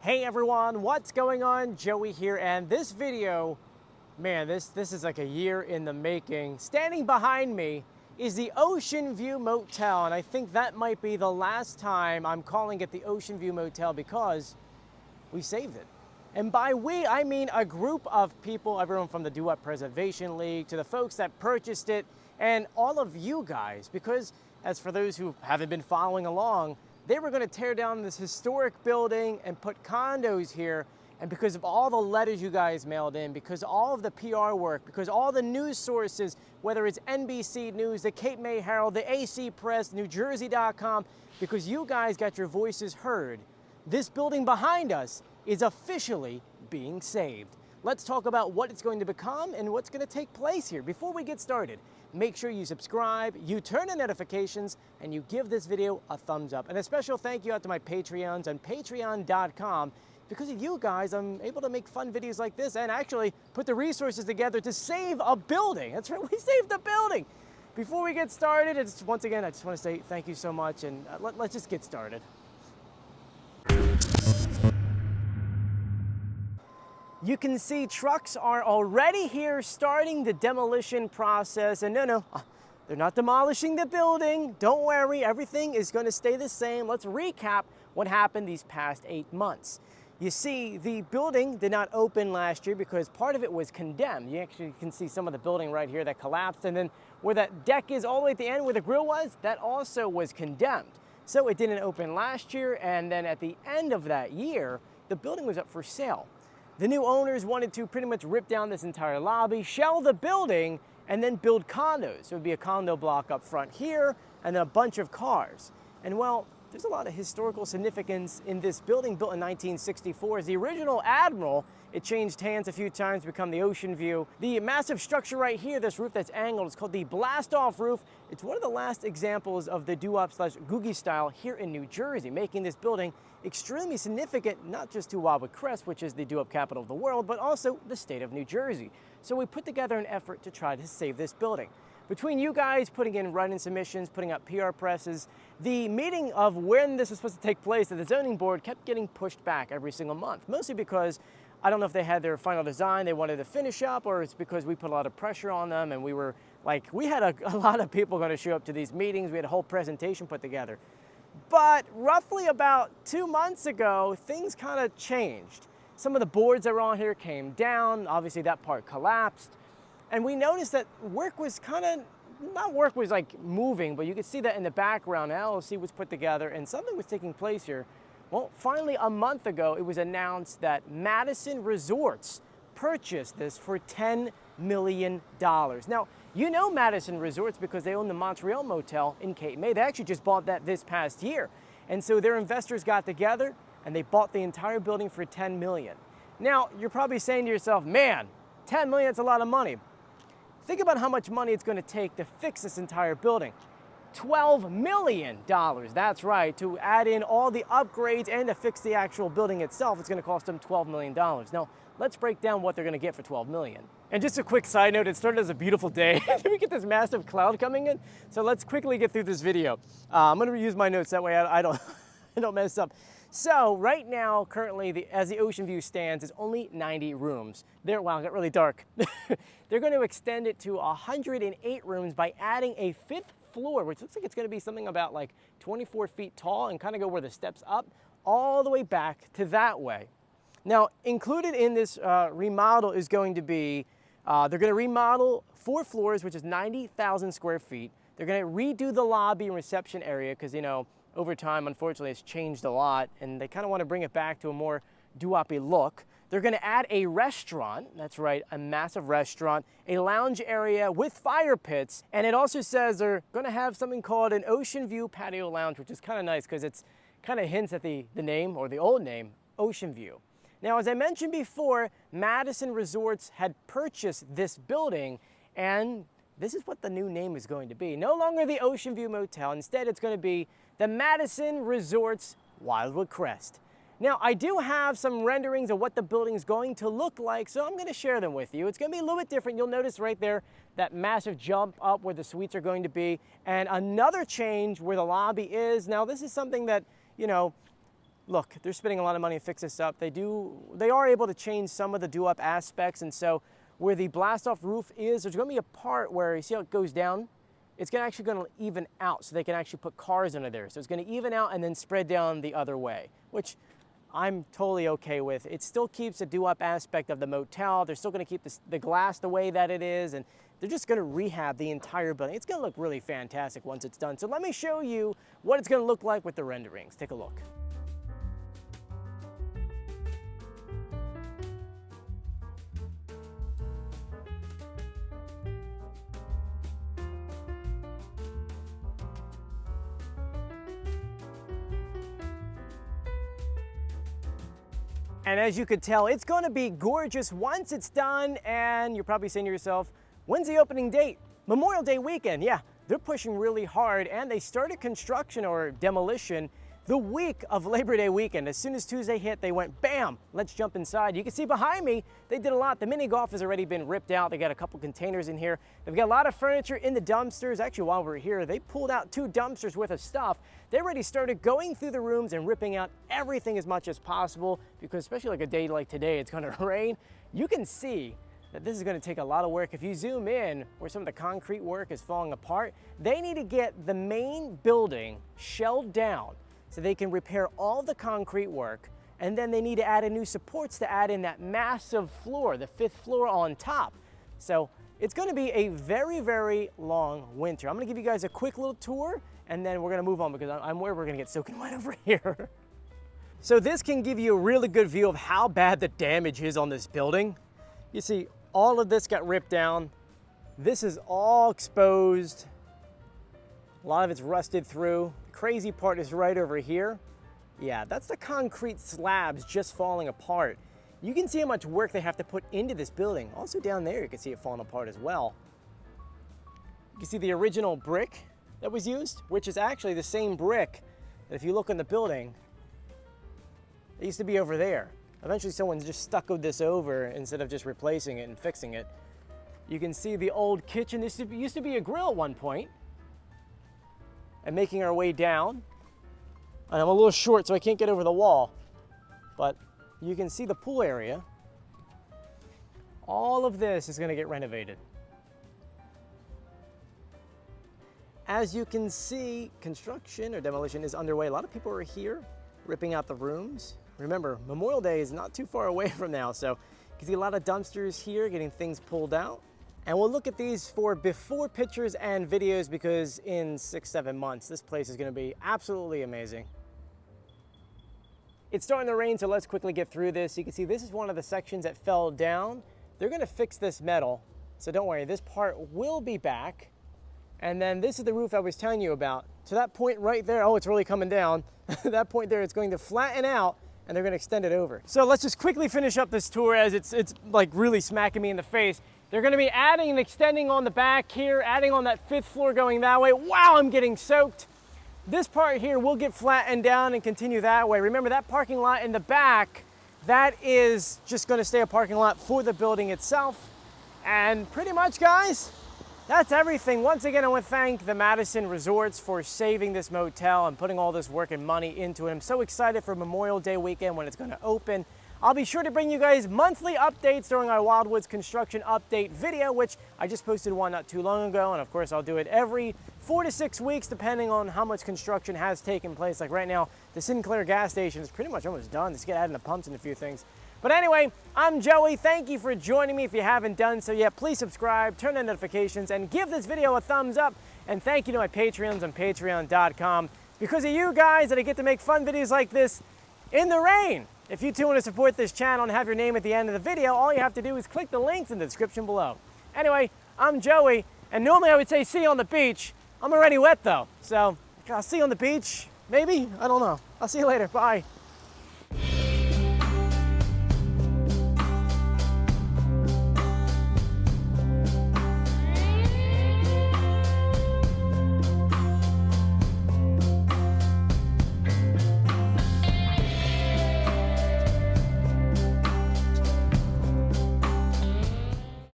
Hey everyone, what's going on? Joey here, and this video, man, this is like a year in the making. Standing behind me is the Oceanview Motel, and I think that might be the last time I'm calling it the Oceanview Motel because we saved it. And by we, I mean a group of people, everyone from the Do-Up Preservation League to the folks that purchased it, and all of you guys, because as for those who haven't been following along, they were going to tear down this historic building and put condos here. And because of all the letters you guys mailed in, because all of the PR work, because all the news sources, whether it's NBC News, the Cape May Herald, the AC Press, NewJersey.com, because you guys got your voices heard, this building behind us is officially being saved. Let's talk about what it's going to become and what's going to take place here. Before we get started, make sure you subscribe, you turn on notifications, and you give this video a thumbs up. And a special thank you out to my Patreons on patreon.com. Because of you guys, I'm able to make fun videos like this and actually put the resources together to save a building. That's right, we saved the building. Before we get started, once again, I just want to say thank you so much, and let's just get started. You can see trucks are already here starting the demolition process. And no, they're not demolishing the building. Don't worry, everything is going to stay the same. Let's recap what happened these past 8 months. You see, the building did not open last year because part of it was condemned. You actually can see some of the building right here that collapsed. And then where that deck is all the way at the end where the grill was, that also was condemned. So it didn't open last year. And then at the end of that year, the building was up for sale. The new owners wanted to pretty much rip down this entire lobby, shell the building, and then build condos. So it would be a condo block up front here, and then a bunch of cars. And well, there's a lot of historical significance in this building built in 1964. As the original Admiral, it changed hands a few times to become the Oceanview. The massive structure right here, this roof that's angled, it's called the blast-off roof. It's one of the last examples of the do-up/googie style here in New Jersey, making this building extremely significant, not just to Wildwood Crest, which is the do-up capital of the world, but also the state of New Jersey. So we put together an effort to try to save this building. Between you guys putting in write-in submissions, putting up PR presses, the meeting of when this was supposed to take place at the zoning board kept getting pushed back every single month, mostly because I don't know if they had their final design they wanted to finish up, or it's because we put a lot of pressure on them, and we were like, we had a lot of people going to show up to these meetings. We had a whole presentation put together. But roughly about 2 months ago, things kind of changed. Some of the boards that were on here came down. Obviously, that part collapsed. And we noticed that work was work was like moving, but you could see that in the background. LLC was put together, and something was taking place here. Well, finally, a month ago, it was announced that Madison Resorts purchased this for $10 million. Now, you know Madison Resorts because they own the Montreal Motel in Cape May. They actually just bought that this past year. And so their investors got together and they bought the entire building for $10 million. Now, you're probably saying to yourself, man, $10 million, that's a lot of money. Think about how much money it's going to take to fix this entire building. $12 million, that's right, to add in all the upgrades and to fix the actual building itself. It's going to cost them $12 million. Now, let's break down what they're going to get for $12 million. And just a quick side note, it started as a beautiful day. Then we get this massive cloud coming in. So let's quickly get through this video. I'm going to reuse my notes, that way I don't, I don't mess up. So right now, currently, as the Oceanview stands, is only 90 rooms. Wow, it got really dark. They're going to extend it to 108 rooms by adding a 5th floor, which looks like it's going to be something about like 24 feet tall and kind of go where the steps up, all the way back to that way. Now, included in this remodel is going to be, they're going to remodel 4 floors, which is 90,000 square feet. They're going to redo the lobby and reception area because, you know, over time, unfortunately, it's changed a lot, and they kind of want to bring it back to a more doo-wop-y look. They're going to add a restaurant, that's right, a massive restaurant, a lounge area with fire pits, and it also says they're going to have something called an Oceanview Patio Lounge, which is kind of nice because it's kind of hints at the name, or the old name, Oceanview. Now, as I mentioned before, Madison Resorts had purchased this building, and this is what the new name is going to be. No longer the Oceanview Motel. Instead, it's going to be the Madison Resorts Wildwood Crest. Now, I do have some renderings of what the building is going to look like, so I'm going to share them with you. It's going to be a little bit different. You'll notice right there that massive jump up where the suites are going to be, and another change where the lobby is. Now, this is something that, you know, look, they're spending a lot of money to fix this up. They are able to change some of the do-up aspects, and so where the blast-off roof is, there's gonna be a part where, you see how it goes down? It's actually gonna even out, so they can actually put cars under there. So it's gonna even out and then spread down the other way, which I'm totally okay with. It still keeps the do-up aspect of the motel. They're still gonna keep the glass the way that it is, and they're just gonna rehab the entire building. It's gonna look really fantastic once it's done. So let me show you what it's gonna look like with the renderings. Take a look. And as you could tell, it's gonna be gorgeous once it's done, and you're probably saying to yourself, when's the opening date? Memorial Day weekend, yeah. They're pushing really hard, and they started construction or demolition the week of Labor Day weekend. As soon as Tuesday hit, they went, bam, let's jump inside. You can see behind me, they did a lot. The mini golf has already been ripped out. They got a couple containers in here. They've got a lot of furniture in the dumpsters. Actually, while we're here, they pulled out 2 dumpsters worth of stuff. They already started going through the rooms and ripping out everything as much as possible, because especially like a day like today, it's gonna rain. You can see that this is gonna take a lot of work. If you zoom in where some of the concrete work is falling apart, they need to get the main building shelled down so they can repair all the concrete work, and then they need to add in new supports to add in that massive floor, the 5th floor on top. So it's gonna be a very, very long winter. I'm gonna give you guys a quick little tour, and then we're gonna move on because I'm worried we're gonna get soaking wet over here. So this can give you a really good view of how bad the damage is on this building. You see, all of this got ripped down. This is all exposed. A lot of it's rusted through. The crazy part is right over here. Yeah, that's the concrete slabs just falling apart. You can see how much work they have to put into this building. Also down there, you can see it falling apart as well. You can see the original brick that was used, which is actually the same brick that if you look in the building, it used to be over there. Eventually someone just stuccoed this over instead of just replacing it and fixing it. You can see the old kitchen. This used to be a grill at one point. And making our way down. And I'm a little short, so I can't get over the wall. But you can see the pool area. All of this is gonna get renovated. As you can see, construction or demolition is underway. A lot of people are here ripping out the rooms. Remember, Memorial Day is not too far away from now, so you can see a lot of dumpsters here getting things pulled out. And we'll look at these for before pictures and videos, because in 6-7 months, this place is gonna be absolutely amazing. It's starting to rain, so let's quickly get through this. You can see this is one of the sections that fell down. They're gonna fix this metal, so don't worry, this part will be back. And then this is the roof I was telling you about. To that point right there, oh, it's really coming down. That point there, it's going to flatten out, and they're gonna extend it over. So let's just quickly finish up this tour, as it's like really smacking me in the face. They're gonna be adding and extending on the back here, adding on that 5th floor going that way. Wow, I'm getting soaked. This part here will get flattened down and continue that way. Remember, that parking lot in the back, that is just gonna stay a parking lot for the building itself. And pretty much, guys, that's everything. Once again, I want to thank the Madison Resorts for saving this motel and putting all this work and money into it. I'm so excited for Memorial Day weekend when it's going to open. I'll be sure to bring you guys monthly updates during our Wildwoods construction update video, which I just posted one not too long ago. And of course, I'll do it every 4 to 6 weeks, depending on how much construction has taken place. Like right now, the Sinclair gas station is pretty much almost done. Just get adding the pumps and a few things. But anyway, I'm Joey. Thank you for joining me. If you haven't done so yet, please subscribe, turn on notifications, and give this video a thumbs up. And thank you to my Patreons on patreon.com. Because of you guys that I get to make fun videos like this in the rain. If you too want to support this channel and have your name at the end of the video, all you have to do is click the links in the description below. Anyway, I'm Joey, and normally I would say see you on the beach. I'm already wet though, so I'll see you on the beach, maybe? I don't know. I'll see you later. Bye.